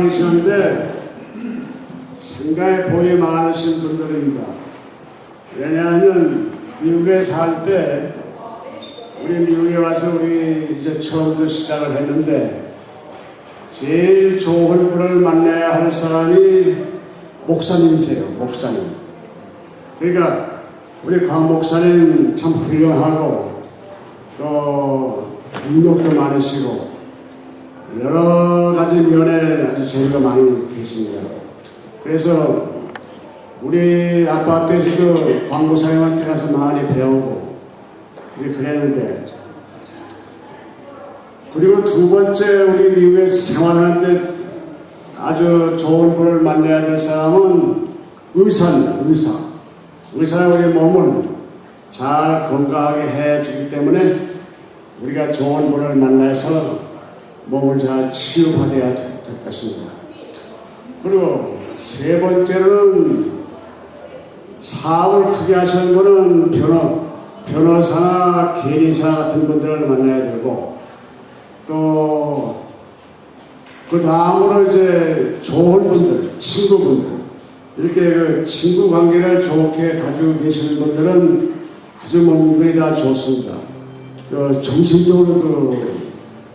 계시는데 상당히 복이 많으신 분들입니다. 왜냐하면 미국에 살 때 우리 미국에 와서 우리 이제 처음부터 시작을 했는데 제일 좋은 분을 만나야 할 사람이 목사님이세요. 목사님. 그러니까 우리 강 목사님 참 훌륭하고 또 능력도 많으시고 여러 가지 면에 아주 재미가 많이 계십니다. 그래서 우리 아파트에서도 강 목사님한테 가서 많이 배우고 그랬는데, 그리고 두 번째 우리 미국에서 생활하는데 아주 좋은 분을 만나야 될 사람은 의사입니다. 의사는 우리 몸을 잘 건강하게 해주기 때문에 우리가 좋은 분을 만나서 몸을 잘 치유받아야 될 것입니다. 그리고 세 번째는 사업을 크게 하시는 분은 변호사나 계리사 같은 분들을 만나야 되고, 또 그 다음으로 이제 좋은 분들, 친구분들, 이렇게 그 친구 관계를 좋게 가지고 계시는 분들은 아주 몸들이 다 좋습니다. 또 정신적으로도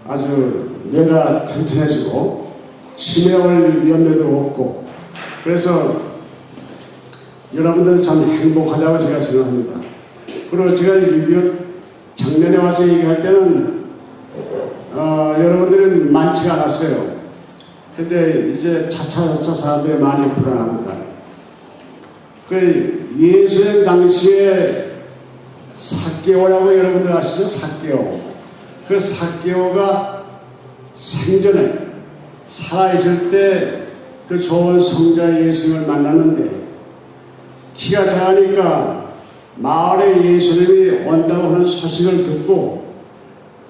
아주 뇌가 튼튼해지고 치매올 염려도 없고, 그래서 여러분들 참 행복하다고 제가 생각합니다. 그리고 제가 작년에 와서 얘기할 때는 여러분들은 많지가 않았어요. 근데 이제 차차 사람들이 많이 불어납니다. 그 예수님 당시에 삭개오라고 여러분들 아시죠? 삭개오. 그 삭개오가 생전에 살아있을 때 그 좋은 성자 예수님을 만났는데, 키가 작으니까 마을에 예수님이 온다고 하는 소식을 듣고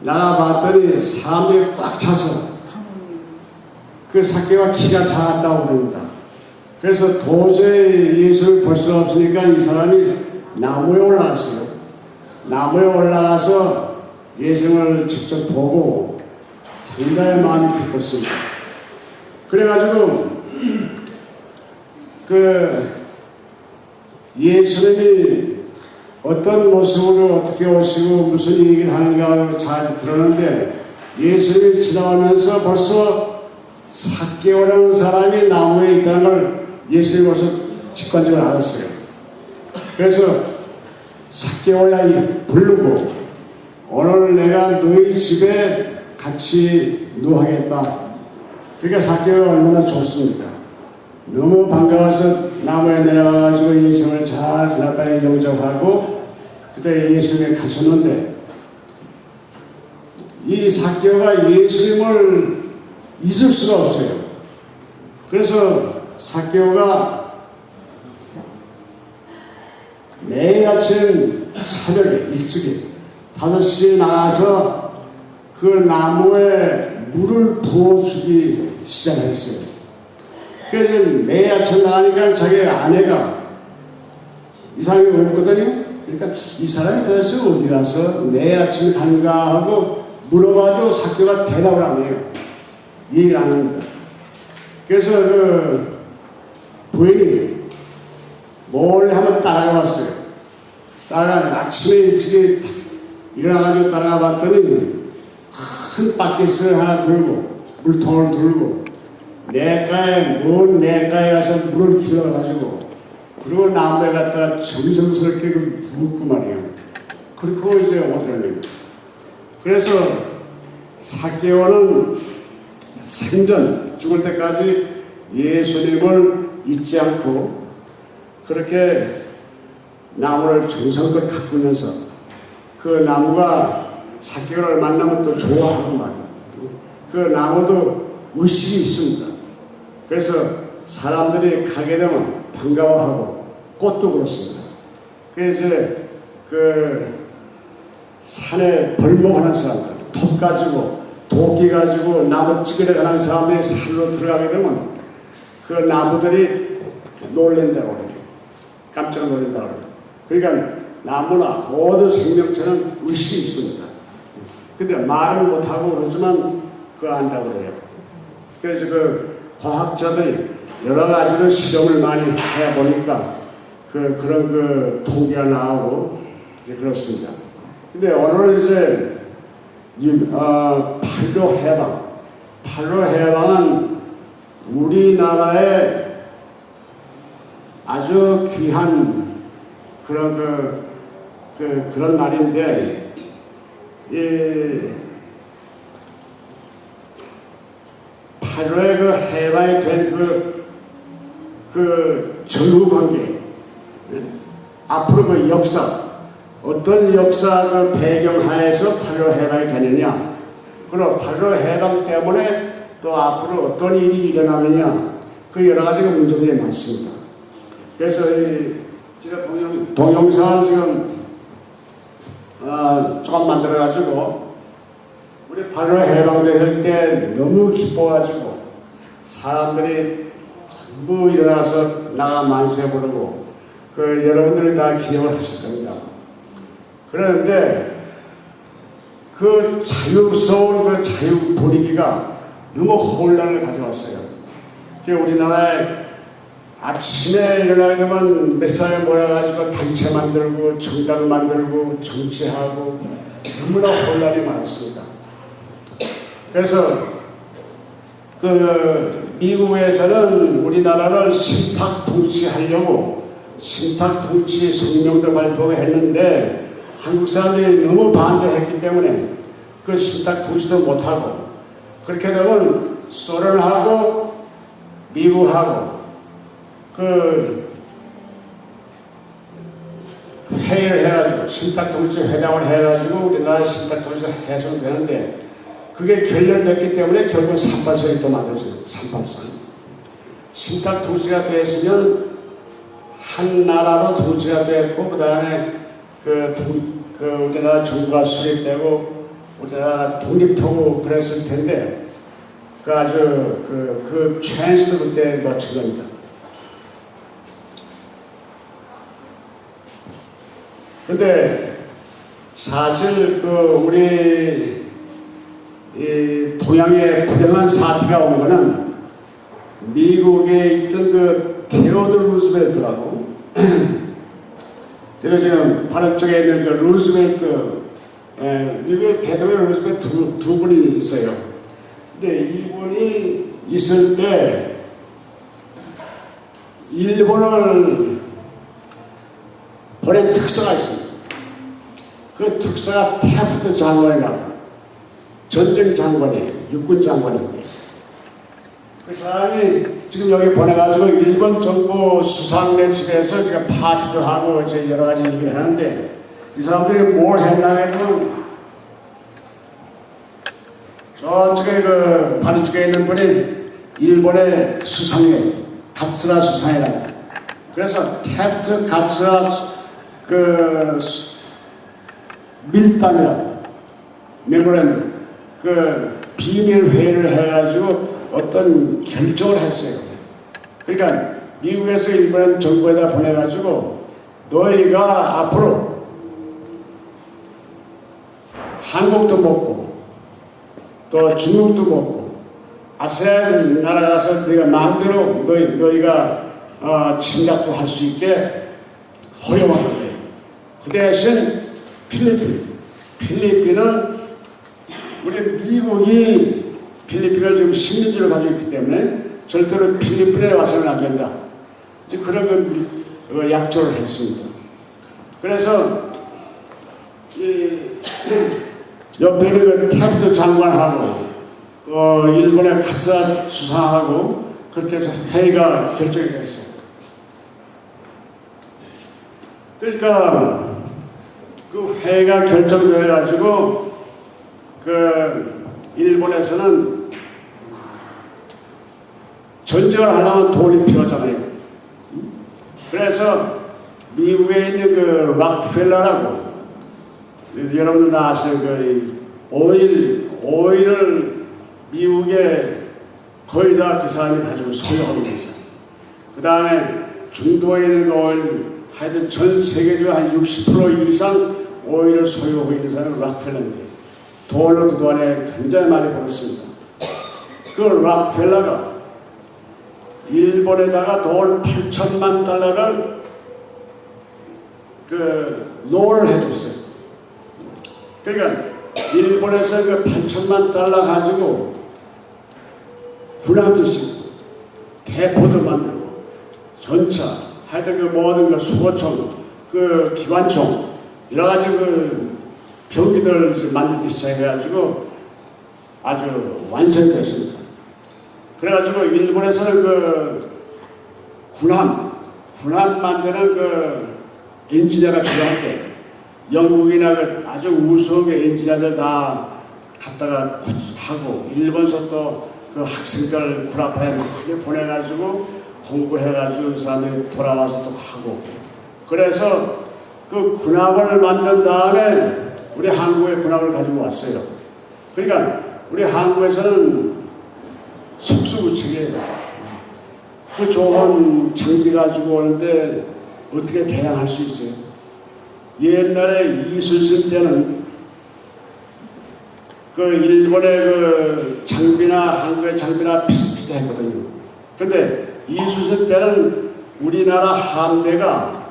나가봤더니 사람들이 꽉 차서 그 삭개오가 키가 작았다고 그럽니다. 그래서 도저히 예수를 볼 수가 없으니까 이 사람이 나무에 올라갔어요. 나무에 올라가서 예수님을 직접 보고 상당히 마음이 기뻤습니다. 그래가지고 그 예수님이 어떤 모습으로 어떻게 오시고 무슨 얘기를 하는가 잘 들었는데, 예수님이 지나가면서 벌써 삭개오라는 사람이 나무에 있다는 걸 예수님이 벌써 직관적으로 알았어요. 그래서 삭개오야 부르고 오늘 내가 너희 집에 같이 누하겠다. 그러니까 삭개오가 얼마나 좋습니까? 너무 반가워서 나무에 내려가지고 예수님을 잘 가까이 영접하고 그때 예수님이 가셨는데, 이 삭개오가 예수님을 잊을 수가 없어요. 그래서 삭개오가 매일 아침 새벽에 일찍이 5시에 나가서 그 나무에 물을 부어주기 시작했어요. 그래서 매일 아침 나가니까 자기 아내가 이 사람이 없거든요. 그러니까 이 사람이 도대체 어디 가서 매일 아침에 간가 하고 물어봐도 삭개오가 대답을 안 해요. 얘기를 안 합니다. 그래서 그 부인이 몰래 한번 따라가 봤어요. 아침에 일찍 일어나가지고 따라가 봤더니 큰 바켓을 하나 들고 물통을 들고 먼 냇가에 가서 물을 길러가지고, 그리고 나무에 갖다가 정성스럽게 부었고 말이에요. 그리고 이제 오더라고요. 그래서 삭개오는 생전 죽을 때까지 예수님을 잊지 않고 그렇게 나무를 정성껏 가꾸면서 그 나무가 삭개오를 만나면 또 좋아하고 말이에요. 그 나무도 의식이 있습니다. 그래서 사람들이 가게 되면 반가워하고 꽃도 그렇습니다. 그래서 이제 그 산에 벌목하는 사람들, 톱 가지고 도끼 가지고 나무 찌그러 가는 사람들이 산으로 들어가게 되면 그 나무들이 놀란다고 그래요. 깜짝 놀란다고 그래요. 그러니까 나무나 모든 생명체는 의식이 있습니다. 근데 말은 못하고 그러지만 그거 안다고 그래요. 그래서 그 과학자들이 여러 가지로 실험을 많이 해보니까 그런 통계가 나오고 그렇습니다. 근데 오늘 이제 팔로 해방은 우리나라의 아주 귀한 그런 날인데, 팔로의 해방이 된 전후 관계, 앞으로 역사, 어떤 역사 배경하에서 팔로 해방이 되느냐, 그리고 팔로 해방 때문에 또 앞으로 어떤 일이 일어나느냐, 여러 가지 문제들이 많습니다. 그래서 제가 동영상을 지금 조금 만들어가지고 우리 8월 해방될 때 너무 기뻐가지고 사람들이 전부 일어나서 나가 만세 부르고 여러분들이 다 기억을 하실 겁니다. 그런데 자유스러운 자유 분위기가 너무 혼란을 가져왔어요. 우리나라에 아침에 일어나게 되면 몇 사람이 모여가지고 단체 만들고 정당 만들고 정치하고 너무나 혼란이 많았습니다. 그래서 미국에서는 우리나라를 신탁 통치하려고 신탁 통치 성명도 발표했는데 한국 사람들이 너무 반대했기 때문에 신탁 통치도 못하고, 그렇게 되면 소련하고 미국하고 회의를 해가지고 신탁통치 회담을 해가지고 우리나라 신탁통치가 해소되는데, 그게 결렬됐기 때문에 결국 38선이 또 만들어져요. 38선. 신탁통치가 됐으면 한 나라로 통치가 됐고, 그 다음에 우리나라 정부가 수립되고 우리나라 독립하고 그랬을 텐데, 아주 찬스도 그때 놓친 겁니다. 근데 사실 우리 동양의 불행한 사태가 온 거는 미국에 있던 테오도르 루즈벨트라고 그리고 지금 바로 쪽에 있는 루즈벨트, 미국의 대통령 루즈벨트 두 분이 있어요. 근데 이분이 있을 때 일본을 보낸 특사가 있습니다. 그 특사가 테프트 장관이라고, 전쟁 장관이에요. 육군 장관인데, 그 사람이 지금 여기 보내가지고 일본 정부 수상네 집에서 지금 파티도 하고 이제 여러 가지 얘기를 하는데, 이 사람들이 뭘 했나 하면 저쪽에 반대쪽에 있는 분이 일본의 수상이에요. 가츠라 수상이라고. 그래서 테프트 가츠라 밀당이라고, 메모랜드, 비밀 회의를 해가지고 어떤 결정을 했어요. 그러니까 미국에서 일본 정부에다 보내가지고 너희가 앞으로 한국도 먹고 또 중국도 먹고 아세안 나라 가서 네가 마음대로 너희가 침략도 할 수 있게 허용하는 거예요. 그 대신 필리핀은 우리 미국이 필리핀을 지금 식민지로 가지고 있기 때문에 절대로 필리핀에 와서는 안 된다. 이제 그런 약조를 했습니다. 그래서 옆에 있는 테프트 장관하고 일본의 가츠라 수상하고 그렇게 해서 회의가 결정이 됐어요. 그러니까 회의가 결정되어가지고 일본에서는 전쟁을 하려면 돈이 필요하잖아요. 그래서 미국에 있는 락펠러라고, 여러분들 다 아시는 오일을 미국에 거의 다 그 사람이 가지고 소유하고 있어요. 그 다음에 중동에 있는 오일, 하여튼 전 세계적으로 한 60% 이상 오일을 소유하고 있는 사람은 락펠러인데, 돈을 그동안에 굉장히 많이 벌었습니다. 락펠러가 일본에다가 돈 8천만 달러를 론을 해줬어요. 그러니까 일본에서 그 8천만 달러 가지고 군함도 싣고 대포도 만들고 전차 하여튼 그 모든 소총 기관총 여러 가지 병기들을 만들기 시작해가지고 아주 완성됐습니다. 그래가지고 일본에서는 군함 만드는 엔지니어가 필요할 때 영국이나 아주 우수한 엔지니어들 다 갖다가 하고 일본에서 또 학생들 군함에 많이 보내가지고 공부해가지고 그 사람이 돌아와서 또 하고 그래서 군함을 만든 다음에 우리 한국에 군함을 가지고 왔어요. 그러니까 우리 한국에서는 속수무책이에요. 좋은 장비 가지고 오는데 어떻게 대항할 수 있어요? 옛날에 이순신 때는 일본의 장비나 한국의 장비나 비슷비슷했거든요. 근데 이순신 때는 우리나라 함대가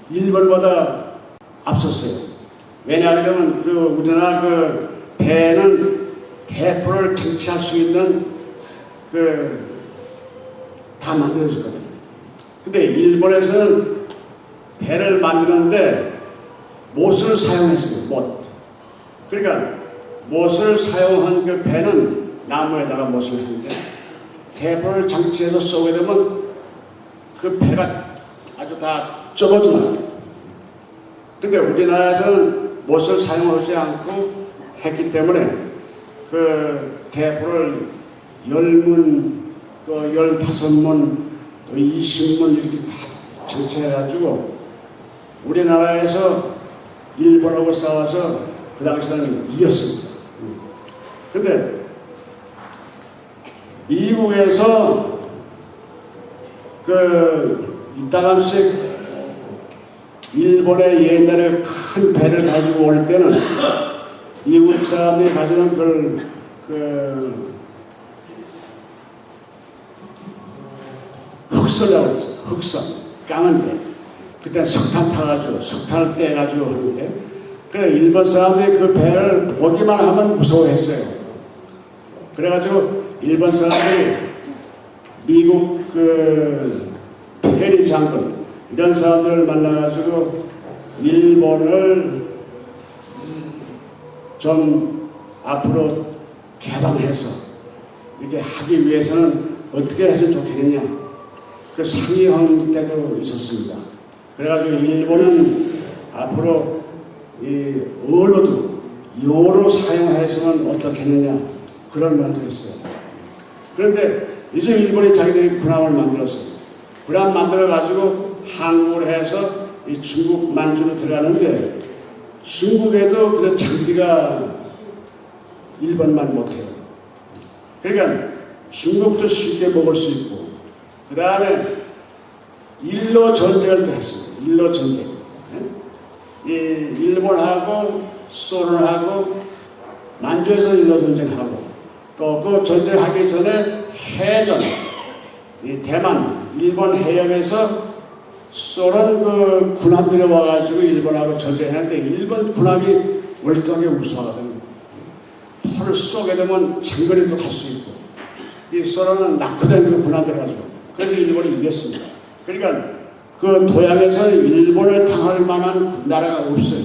일본보다 앞섰어요. 왜냐하면 우리나라 배는 대포를 장치할 수 있는 다 만들어졌거든요. 근데 일본에서는 배를 만드는데 못을 사용했어요. 못. 그러니까 못을 사용한 배는 나무에다가 못을 했는데 대포를 장치해서 쏘게 되면 배가 아주 다 좁아져요. 근데 우리나라에서는 못을 사용하지 않고 했기 때문에 대포를 10문, 또 15문, 또 20문 이렇게 다 장치해가지고 우리나라에서 일본하고 싸워서 그 당시에는 이겼습니다. 근데 미국에서 이따금씩 일본의 옛날에 큰 배를 가지고 올 때는 미국 사람들이 가지는 흑설이라고 했어요. 흑설. 까만 배. 그때 석탄 타가지고, 석탄을 떼가지고 하는데, 일본 사람들이 배를 보기만 하면 무서워했어요. 그래가지고 일본 사람들이 미국 페리 장군, 이런 사람들을 만나가지고 일본을 좀 앞으로 개방해서 이렇게 하기 위해서는 어떻게 해서 좋겠느냐. 상의한 때도 있었습니다. 그래가지고 일본은 앞으로 언어도 영어로 사용했으면 어떻겠느냐 그런 말도 했어요. 그런데 이제 일본이 자기들이 군함을 만들었어요. 군함 만들어가지고 항구를 해서 중국 만주로 들어가는데 중국에도 그 장비가 일본만 못해요. 그러니까 중국도 쉽게 먹을 수 있고 그 다음에 일로 전쟁을 또 했습니다. 일로 전쟁. 일본하고 소련하고 만주에서 일로 전쟁하고 또 그 전쟁하기 전에 해전 대만 일본 해협에서 소련 군함들이 와가지고 일본하고 전쟁했는데 일본 군함이 월등하게 우수하거든요. 포를 쏘게 되면 장거리도 갈 수 있고 이 소련은 낙후된 군함들 가지고 그래서 일본이 이겼습니다. 그러니까 도양에서 일본을 당할 만한 나라가 없어요.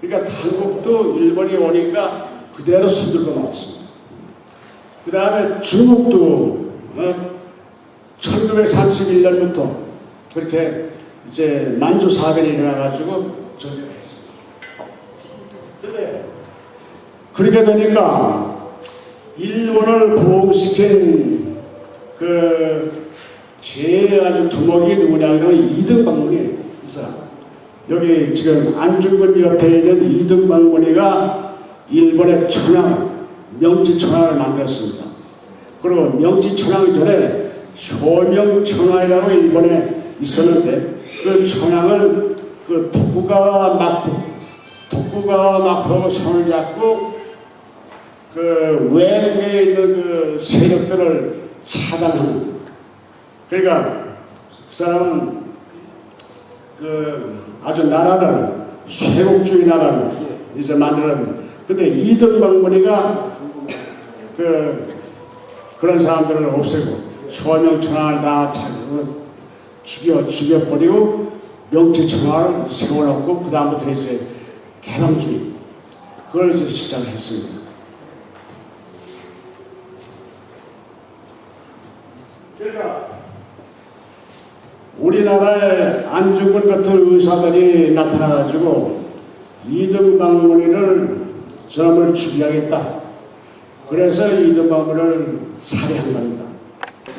그러니까 한국도 일본이 오니까 그대로 손들고 나왔습니다. 그 다음에 중국도 1931년부터 그렇게 이제 만주 사변이 일어나가지고 전쟁을 했습니다. 근데 그렇게 되니까 일본을 부흥시킨 제일 아주 두목이 누구냐 하면 이등박문이에요. 이 사람. 여기 지금 안중근 옆에 있는 이등박문이가 일본의 명치천황을 만들었습니다. 그리고 명치천황 전에 효명천황이라고 일본에 있었는데 그 천황은 독구가와 막부하고 손을 잡고 외국에 있는 세력들을 차단하는 그러니까 그 사람은 그 아주 나라를 쇄국주의 나라를 이제 만들었는데, 근데 이등박문이가 그런 사람들을 없애고 소명천황을 다 죽여버리고 명치천황을 세워놓고 그 다음부터 이제 개방주의 그걸 이제 시작했습니다. 그러니까 우리나라에 안중근 같은 의사들이 나타나가지고 이등박문이를 저놈을 죽여야겠다. 그래서 이등박문을 살해한 겁니다.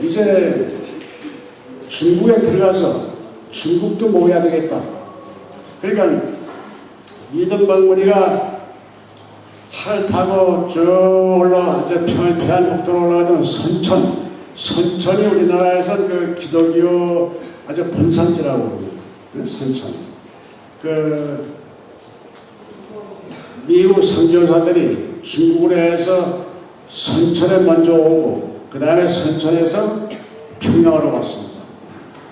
이제 중국에 들어가서 중국도 모여야 되겠다. 그러니까 이등박문이가 차를 타고 쭉 이제 평안북도로 올라가던 선천이 우리나라에선 그 기독교 아주 본산지라고 합니다. 선천. 미국 선교사들이 중국으로 해서 선천에 먼저 오고 그 다음에 선천에서 평양으로 왔습니다.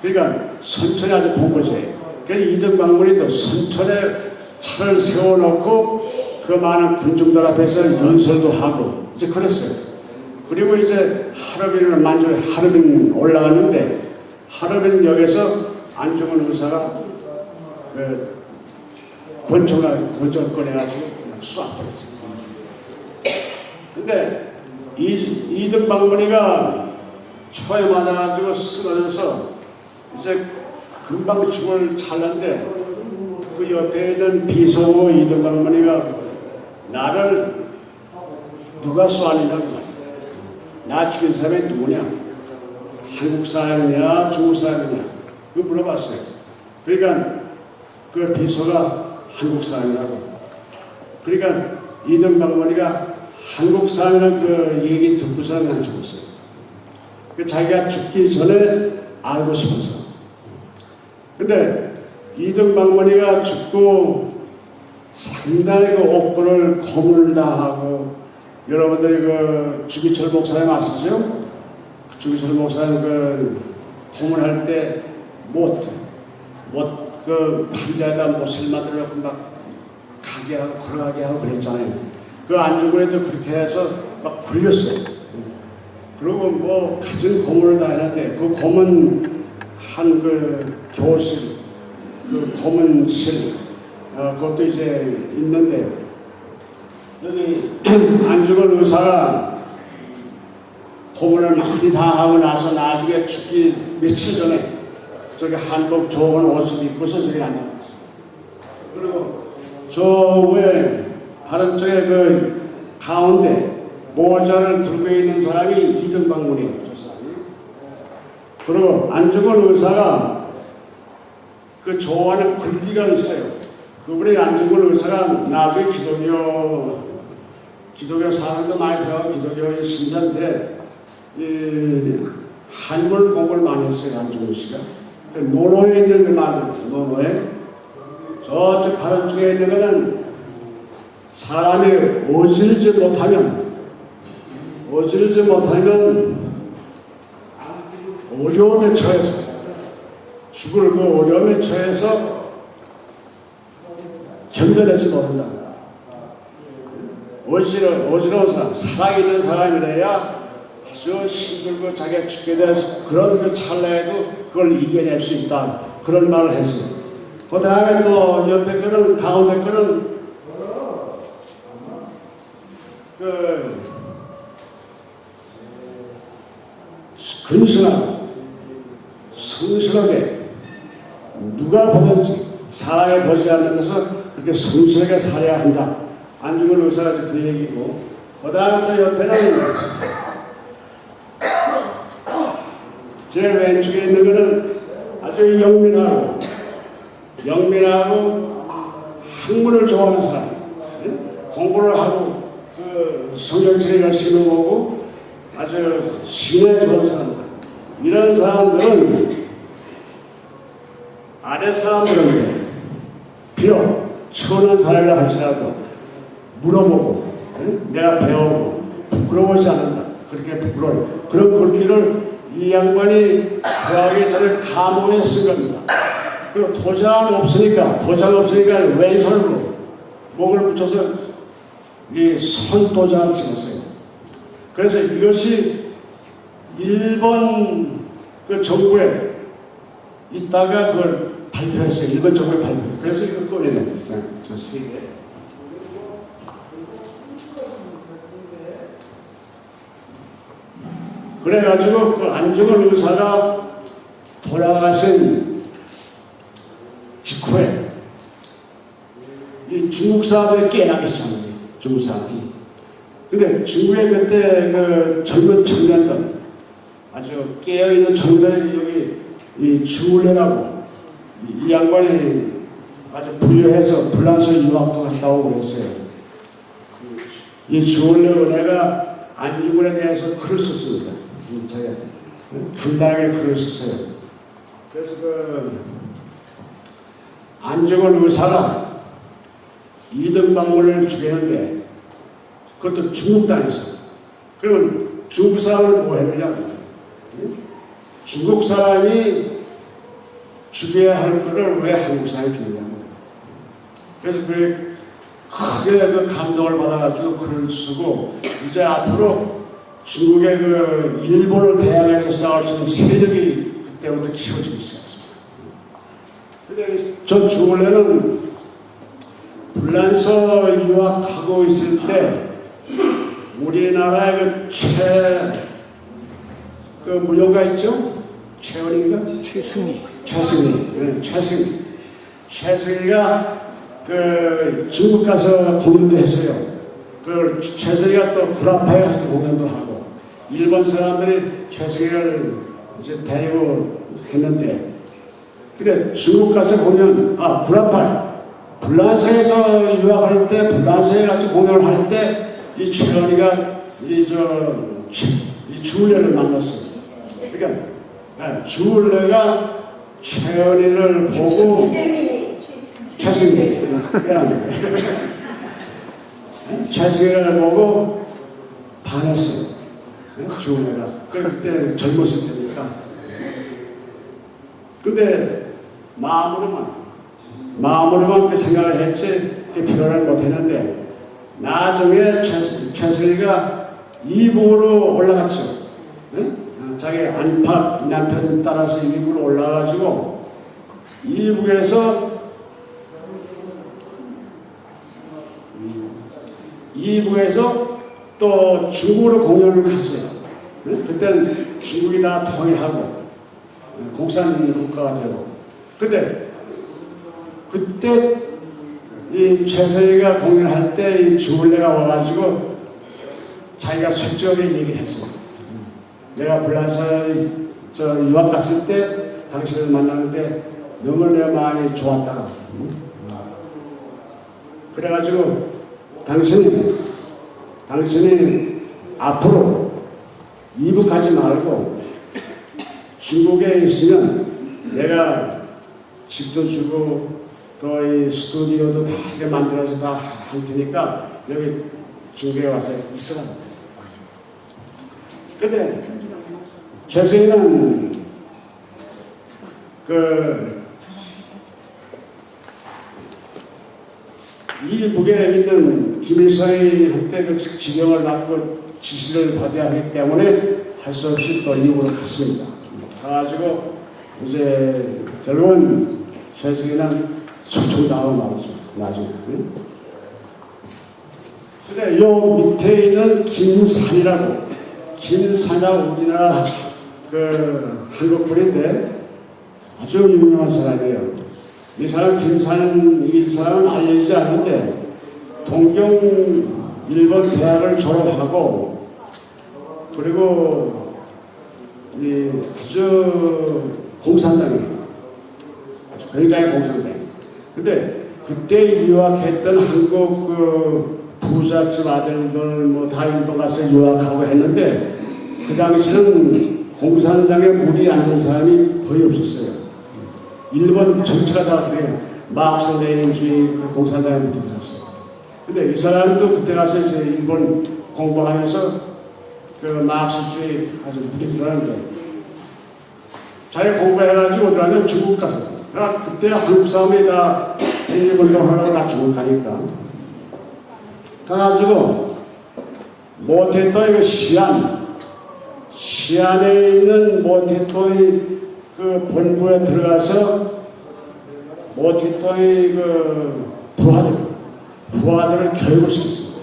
그러니까 선천이 아주 본거지예요. 그러니까 이등박문이도 선천에 차를 세워놓고 그 많은 군중들 앞에서 연설도 하고 이제 그랬어요. 그리고 이제 하루빈을 만주에 하루빈 올라갔는데 하루빈역에서 안중근 의사가 그 권총을 꺼내가지고 그냥 쏴버렸어요. 근데 이등박문이가 초에 맞아가지고 쓰러져서 이제 금방 죽을 찰나인데 그 옆에 있는 비서고 이등박문이가 나를 누가 쏘았느냐고, 나 죽인 사람이 누구냐, 한국 사람이냐 중국 사람이냐 그거 물어봤어요. 그러니까 그 비서가 한국 사람이라고. 그러니까 이등박문이가 한국 사람이라는 그 얘기 듣고서 그냥 죽었어요. 자기가 죽기 전에 알고 싶어서. 근데 이등박문이가 죽고 상당히 그 옥고를 고문을 다하고, 여러분들이 그 주기철 목사님 아시죠? 주기철 목사님 그 고문할 때 그 판자에다 못을 만들어 놓고 막 가게 하고 걸어가게 하고 그랬잖아요. 그 안중근에도 그렇게 해서 막 굴렸어요. 그리고 뭐 가진 고문을 다 했는데 그 고문 한 그 교실, 그 고문실 그것도 이제 있는데, 여기 안중근 의사가 고문을 많이 다 하고 나서 나중에 죽기 며칠 전에 저기 한복 좋은 옷을 입고서 저기 앉아있어요. 그리고 저 위에 바른 쪽에 그 가운데 모자를 들고 있는 사람이 이등박문이에요. 저 사람이. 그리고 안중근 의사가 그 좋아하는 글귀가 있어요. 그분이 안중근 의사가 나중에 기독교 사람도 많이 들어가고 기독교의 신자인데 한글 공부를 많이 했어요. 안중근 씨가. 그 노노에 있는 그 말들, 노노에 저쪽 바른 쪽에 있는 거는 사람이 어질지 못하면 어려움에 처해서 죽을 그 어려움에 처해서 견뎌내지 못한다. 어지러운 사람, 살아있는 사람이래야 아주 힘들고 자기가 죽게 돼서 그런 그 찰나에도 그걸 이겨낼 수 있다. 그런 말을 했어요. 그 다음에 또 옆에 거는, 가운데 거는 근신하고 성실하게 누가 보든지 사람이 보지 않는 데서 그렇게 성실하게 살아야 한다. 안중근 의사가 그 얘기고, 그 다음에 또 옆에는 제일 왼쪽에 있는 거는 아주 영민하고 학문을 좋아하는 사람, 공부를 하고 그 성경책을 열심히 보고 아주 신에 좋은 사람들, 이런 사람들은 아래 사람들은 비록 천한 사람이라 할지라도 물어보고 내가 배우고 부끄러워하지 않는다. 그렇게 부끄러워요. 그런 글귀를 이 양반이 구하기 전에 감옥에 쓴 겁니다. 그리고 도장 없으니까 왼손으로 목을 붙여서 이 손도장을 찍었어요. 그래서 이것이 일본 그 정부에 있다가 그걸 발표했어요. 일본 정부에 발표했어요. 그래서 이걸 꺼내는 거예요. 저 세 개. 그래가지고 그 안중근 의사가 돌아가신 직후에 이 중국 사람들이 깨나기 시작합니다. 중국 사람들이. 근데 중국에 그때 그 젊은 청년들, 아주 깨어있는 청년들이 여기 이 주울레라고 이 양반이 아주 부유해서 불란서 유학도 갔다 오고 그랬어요. 이 주울레 은혜가 안중근에 대해서 글을 썼습니다. 제가 간단하게 글을 썼어요. 그래서 그 안중근 의사가 이등박물을 죽였는데 그것도 중국 땅에서. 그러면 중국 사람을 뭐 했느냐? 중국 사람이 죽여야 할 거를 왜 한국 사람이 죽이냐고. 그래서 그게 크게 그 감동을 받아가지고 글을 쓰고 이제 앞으로 중국의 그 일본을 대항해서 싸울 수 있는 세력이 그때부터 키워지기 시작했습니다. 근데 전 주울레는 불란서 유학하고 있을 때 우리나라의 그 무용가 있죠? 최원인가? 최승희. 네, 최승희가 그 중국 가서 공연도 했어요. 그 최승희가 또 구라파에 가서 공연도 하고 일본 사람들이 최승희를 이제 데리고 했는데 근데 중국 가서 공연 구라파 불란서에서 유학할 때 불란서에 가서 공연을 할 때 이 최원이가 이 주울레를 만났어요. 그러니까 주울레가 최원이를 보고 최승희 최승희를 보고 반했어요. 주울레가 그때 젊었을 때니까. 근데 마음으로만 그 생각을 했지 그 표현을 못했는데 나중에 최승희가 이북으로 올라갔죠. 자기 안팎 남편 따라서 이북으로 올라가가지고 이북에서 또 중국으로 공연을 갔어요. 그땐 중국이 다 통일하고 공산 국가가 되고. 근데 그때 이 최승희가 공연할 때 이 주울레가 와가지고 자기가 솔직하게 얘기를 했어요. 내가 불란서에 유학 갔을 때 당신을 만났는데 너무 내가 많이 좋았다. 그래가지고 당신이 앞으로 이북하지 말고 중국에 있으면 내가 집도 주고 또 이 스튜디오도 다 이렇게 만들어서 다 할 테니까 여기 중국에 와서 있으라. 근데 최승희는 이북에 있는 김일성한테 그 지령을 받고 지시를 받아야 하기 때문에 할 수 없이 또 이북으로 갔습니다. 가가지고 이제 결국은 최승희는 소총당하고 말이죠. 나중에. 근데 요 밑에 있는 김산이라고 우리나라 그 한국분인데 아주 유명한 사람이에요. 이 사람 이 사람은 알려지지 않는데 동경 일본 대학을 졸업하고 그리고 아주 공산당이에요. 아주 굉장히 공산당. 근데 그때 유학했던 한국 그 부잣집 아들들 뭐 다 일본 가서 유학하고 했는데 그 당시는 공산당에 물이 앉은 사람이 거의 없었어요. 일본 전체가 다 그래요. 마크스 레닌주의 그 공산당에 물이 들었어요. 근데 이 사람도 그때 가서 이제 일본 공부하면서 그 마크스주의 아주 물이 들었는데 자기 공부해가지고 어디 가면 중국 가서. 그러니까 그때 한국 사람이 다 독립운동하려고 다 중국 가니까. 가가지고 모태토의 그 시안에 있는 모태토의 그 본부에 들어가서 모태토의 그 부하들을 교육을 시켰습니다.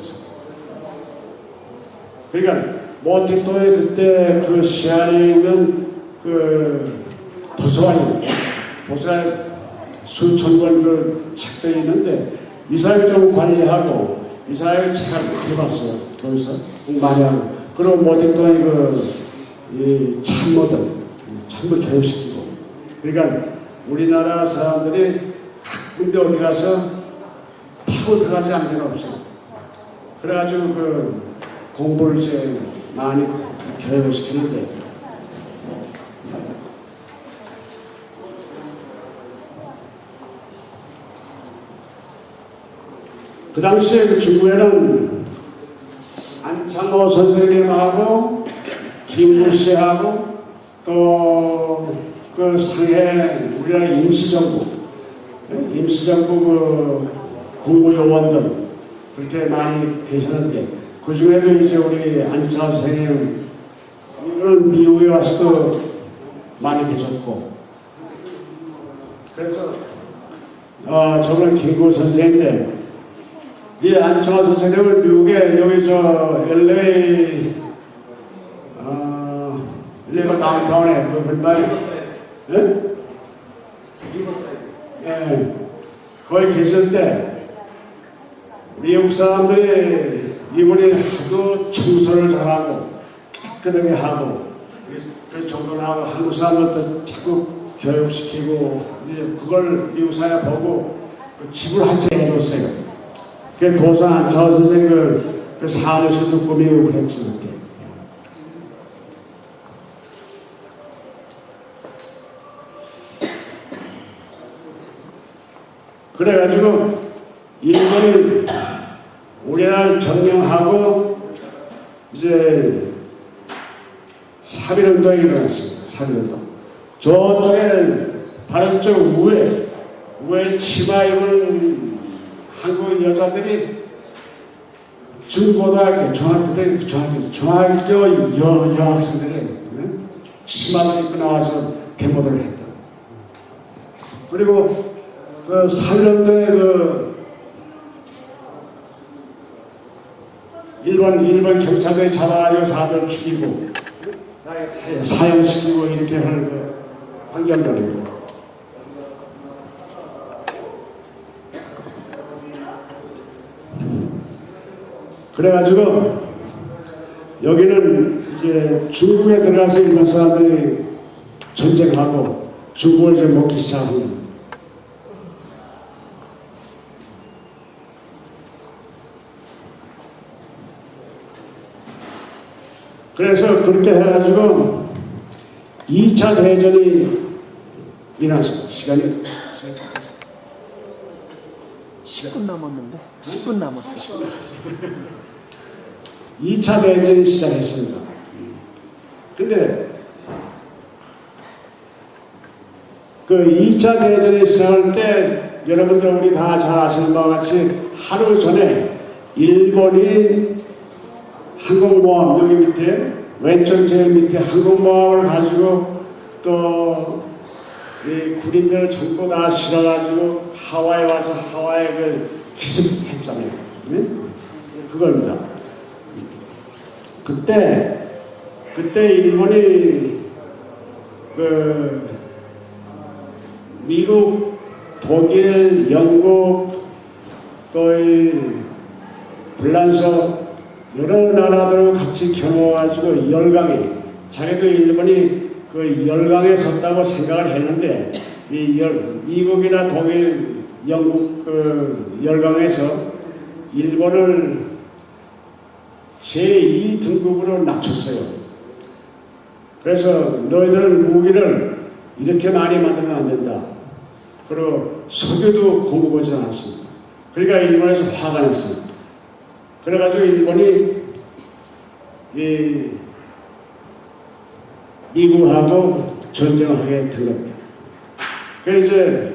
그러니까 모태토의 그때 그 시안에 있는 그 도서관에 수천 권 그 책들이 있는데 이 사람이 좀 관리하고 이 사람이 책을 많이 봤어요. 거기서 많이 하고 그리고 모태토의 이 참모 교육시키고 그러니까 우리나라 사람들이 군대 어디 가서 파고 들어가지 않는 데가 없어요. 그래가지고 그 공부를 이제 많이 교육을 시키는데 그 당시에 그 중국에는 안창호 선생님하고 김구 씨하고 또 그 상해 우리나라 임시정부 그 국무요원들 그렇게 많이 계셨는데 그 중에도 이제 우리 안창호 선생님 이런 미국에 와서도 많이 계셨고 그래서 저는 김구 선생인데 이 안창호 선생님을 미국에 여기 저 LA LA 다운타운에 그 불만이 거기 계실 때 미국 사람들이 이분이 하도 청소를 잘하고 깨끗하게 하고 그 정도는 하고 한국 사람들도 자꾸 교육시키고 그걸 미국 사회 보고 그 집을 한 채 해줬어요. 그 도산 안창호 선생님 그 사무실도 꾸미고 그랬지. 그래가지고 일본이 우리나라를 점령하고 이제 3.1운동이 일어났습니다. 3.1운동. 저쪽에 바로 저 우에 치마 입은 한국 여자들이 중고등학교, 중학교 여학생들이 치마를 입고 나와서 데모를 했다. 그리고 그 3년도에 일본 경찰들이 잡아가지고 사람들 죽이고 사형시키고 이렇게 하는 그 환경들입니다. 그래가지고 여기는 이제 중국에 들어가서 일본 사람들이 전쟁하고 중국을 이제 먹기 시작합니다. 그래서 그렇게 해가지고 2차 대전이 일어났습니다. 시간이 10분 남았는데 10분 남았어. 2차 대전이 시작했습니다. 근데 그 2차 대전이 시작할 때 여러분들 우리 다 잘 아시는 바와 같이 하루 전에 일본이 항공모함 여기 밑에 왼쪽 제일 밑에 항공모함을 가지고 또 이 군인들 전부 다 실어가지고 하와이에 와서 하와이를 기습했잖아요. 네? 그겁니다. 그때 일본이 그 미국, 독일, 영국 또 이 불란서 여러 나라들하고 같이 겨누어가지고 열강에 자기도 일본이 그 열강에 섰다고 생각을 했는데 미국이나 독일, 영국 그 열강에서 일본을 제2 등급으로 낮췄어요. 그래서 너희들은 무기를 이렇게 많이 만들면 안 된다. 그리고 석유도 공급하지 않았습니다. 그러니까 일본에서 화가 났습니다. 그래가지고 일본이 이 미국하고 전쟁을 하게 된 겁니다. 그래서 이제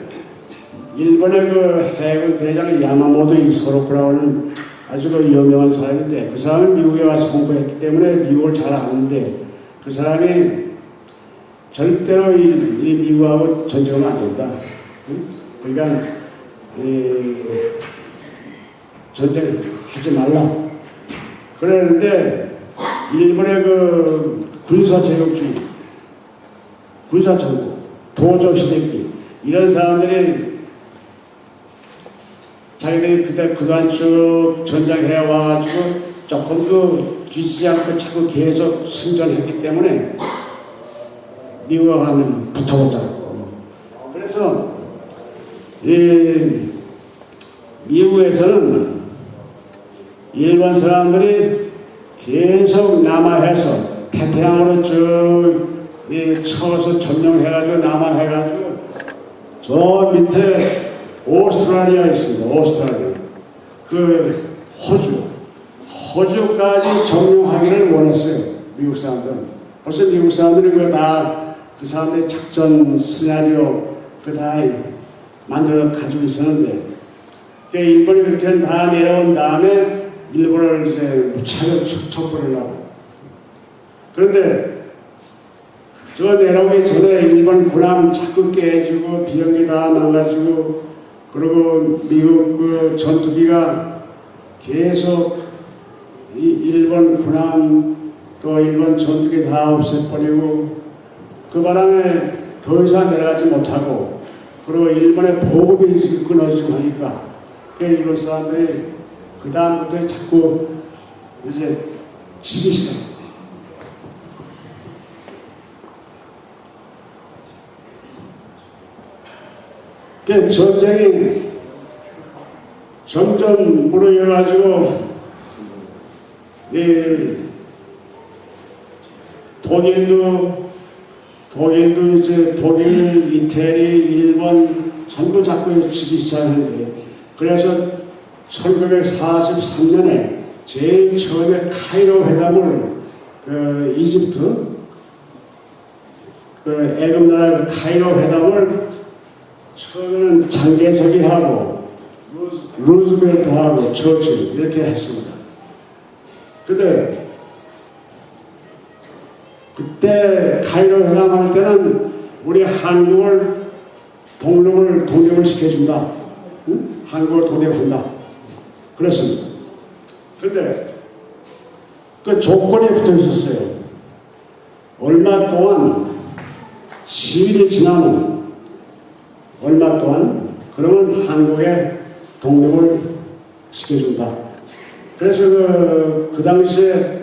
일본의 그 해군 대장 야마모토 이소로쿠라는 아주 그 유명한 사람인데 그 사람은 미국에 와서 공부했기 때문에 미국을 잘 아는데 그 사람이 절대로 이 미국하고 전쟁하면 안 된다. 그러니까 전쟁하지 말라. 그랬는데 일본의 그 군사 제국주의, 군사 정부, 도조 시대기 이런 사람들이 자기들이 그동안 쭉 전쟁해 와가지고 조금도 뒤지지 않고 자꾸 계속 승전했기 때문에 미국하고 하면 붙어보자고. 그래서 이 미국에서는 일본 사람들이 계속 남하해서 태평양으로 쭉 쳐서 점령해가지고 남하해가지고 저 밑에 오스트라리아 있습니다. 오스트라리아. 그 호주까지 점령하기를 원했어요. 미국 사람들은. 벌써 미국 사람들이 그 사람들의 작전 시나리오 다 만들어 가지고 있었는데 일본이 그렇게 다 내려온 다음에 일본을 이제 무차별 척벌을 하고 그런데 저 내려오기 전에 일본 군함 자꾸 깨지고 비행기 다 망가지고 그리고 미국 그 전투기가 계속 일본 군함 또 일본 전투기 다 없애버리고 그 바람에 더 이상 내려가지 못하고 그리고 일본의 보급이 끊어지고 하니까 일본 사람들이 그 다음부터 자꾸 이제 지기 시작합니다. 전쟁이 점점 무르익어가지고 독일도 이제 독일, 이태리, 일본 전부 자꾸 지기 시작했는데 그래서 1943년에 제일 처음에 카이로 회담을 그 이집트 그 애굽나라 카이로 회담을 처음에는 장개석이 하고 루즈벨트하고 처칠 이렇게 했습니다. 근데 그때 카이로 회담할 때는 우리 한국을 독립을 시켜준다. 응? 한국을 독립한다. 그렇습니다. 근데 그 조건이 붙어 있었어요. 얼마 동안 시일이 지나면 얼마 동안 그러면 한국에 독립을 시켜준다. 그래서 그 당시에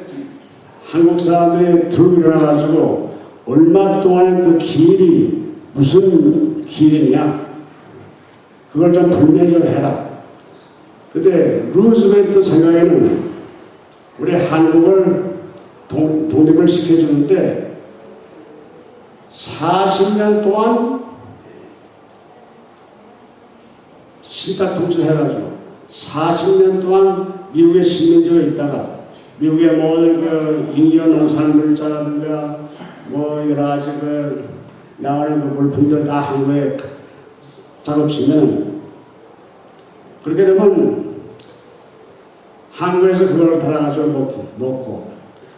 한국 사람들이 들고 일어나가지고 얼마 동안 그 기일이 무슨 기일이냐 그걸 좀 분명히 좀 해라. 근데 루즈벨트 생각에는 우리 한국을 독립을 시켜주는데 40년 동안 신탁 통치를 해가지고 40년 동안 미국의 식민지가 있다가 미국의 모든 그 인기어 농산물자라든가 뭐 여러 가지 그 나가는 그 물품들 다 한국에 작업시면 그렇게 되면 한국에서 그걸 받아가지고 먹고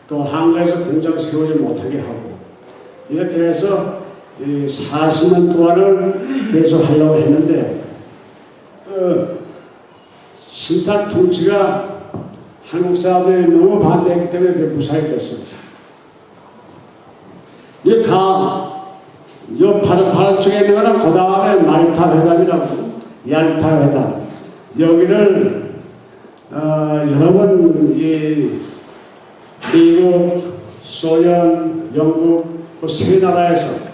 또 한국에서 공장 세우지 못하게 하고 이렇게 해서 40년 동안을 계속 하려고 했는데 신탁 통치가 한국 사람들이 너무 반대했기 때문에 그게 무사히 됐습니다. 이 바로 쪽에 있는 거는 그 다음에 말타 회담이라고 얄타 회담 여기를 여러 번 미국, 소련, 영국 그 세 나라에서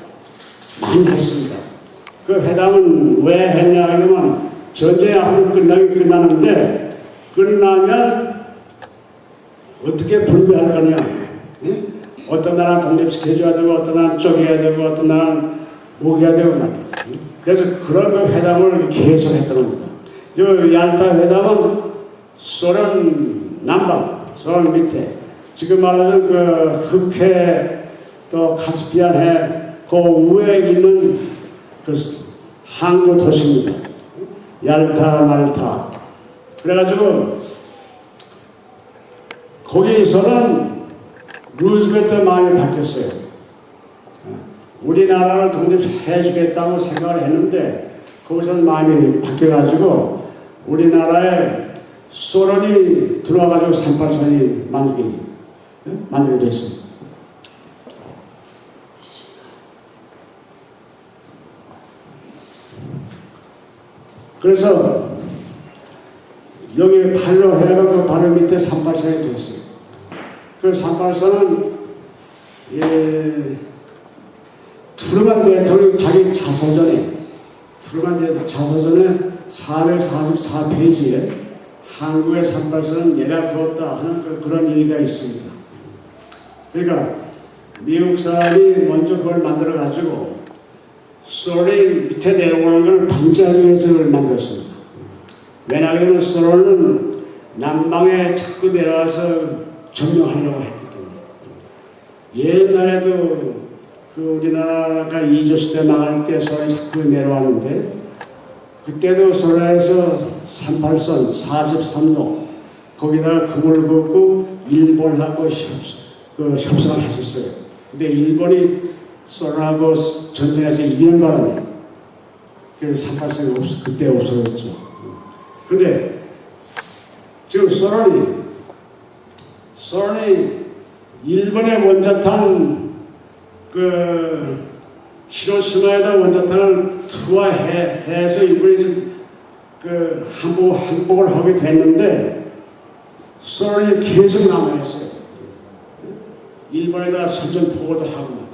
많이 했습니다. 그 회담은 왜 했냐 하면 전쟁이 앞으로 끝나긴 끝나는데 끝나면 어떻게 분배할 거냐. 응? 어떤 나라 독립시켜줘야 되고 어떤 나라 쪼개야 되고 어떤 나라 먹여야 되고 말이야. 그래서 그런 그 회담을 계속 했던 겁니다. 이 얄타 회담은 소련 남방, 소련 밑에 지금 말하는 그 흑해 또 카스피안해 그 위에 있는 그 항구 도시입니다. 얄타, 말타. 그래가지고 거기서는 루즈벨트 마음이 바뀌었어요. 우리나라를 독립해주겠다고 생각을 했는데 거기서는 마음이 바뀌어가지고 우리나라에 소련이 들어와가지고 383이 만들게 됐습니다. 그래서 여기 팔로 해가지고 바로 밑에 384이 됐어요. 그 384는 트루만 대통령 자기 자서전에 444페이지에 한국의 384는 얘가 그었다 하는 그런 얘기가 있습니다. 그러니까 미국 사람이 먼저 그걸 만들어 가지고 소련이 밑에 내려오는 걸 방지하기 위해서 그걸 만들었습니다. 왜냐하면 소련은 남방에 자꾸 내려와서 점령하려고 했기 때문에 옛날에도 그 우리나라가 이조시대 나갈 때 소련이 자꾸 내려왔는데 그때도 소련에서 38선 43도 거기다가 그걸 긋고 일본하고 협상을 했었어요. 근데 일본이 소련하고 전쟁에서 이기는 바람에 그 38선이 그때 없어졌죠. 근데 지금 소련이 일본의 원자탄 그 히로시마에다 원자탄을 투하해서 일본이 그 항복을 하게 됐는데 소련이 계속 남아있어요. 일본에다 선전포고도 하고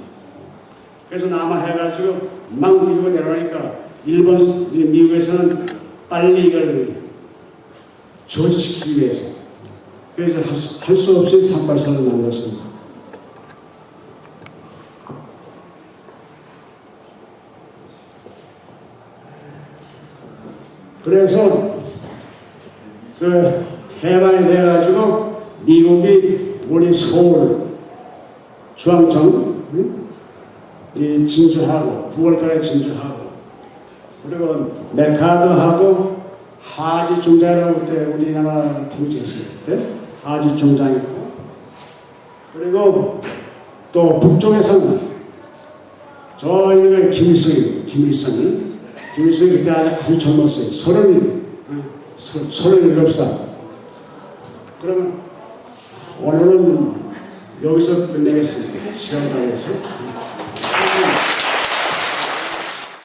그래서 남아해가지고 막 밀고 내려오니까 미국에서는 빨리 이걸 저지시키기 위해서 그래서 할 수 없이 384를 만들었습니다. 그래서 그 해방이 돼가지고 미국이 우리 서울 중앙청 진주하고 9월달에 진주하고 그리고 메카드하고 하지 중장이라고 그때 우리나라 통치했을 때 하지 중장이고 그리고 또 북쪽에서는 저 있는 김일성이 그때 아주 젊었어요. 37살. 그러면 오늘은 여기서 끝내겠습니다. 시간 관계에서.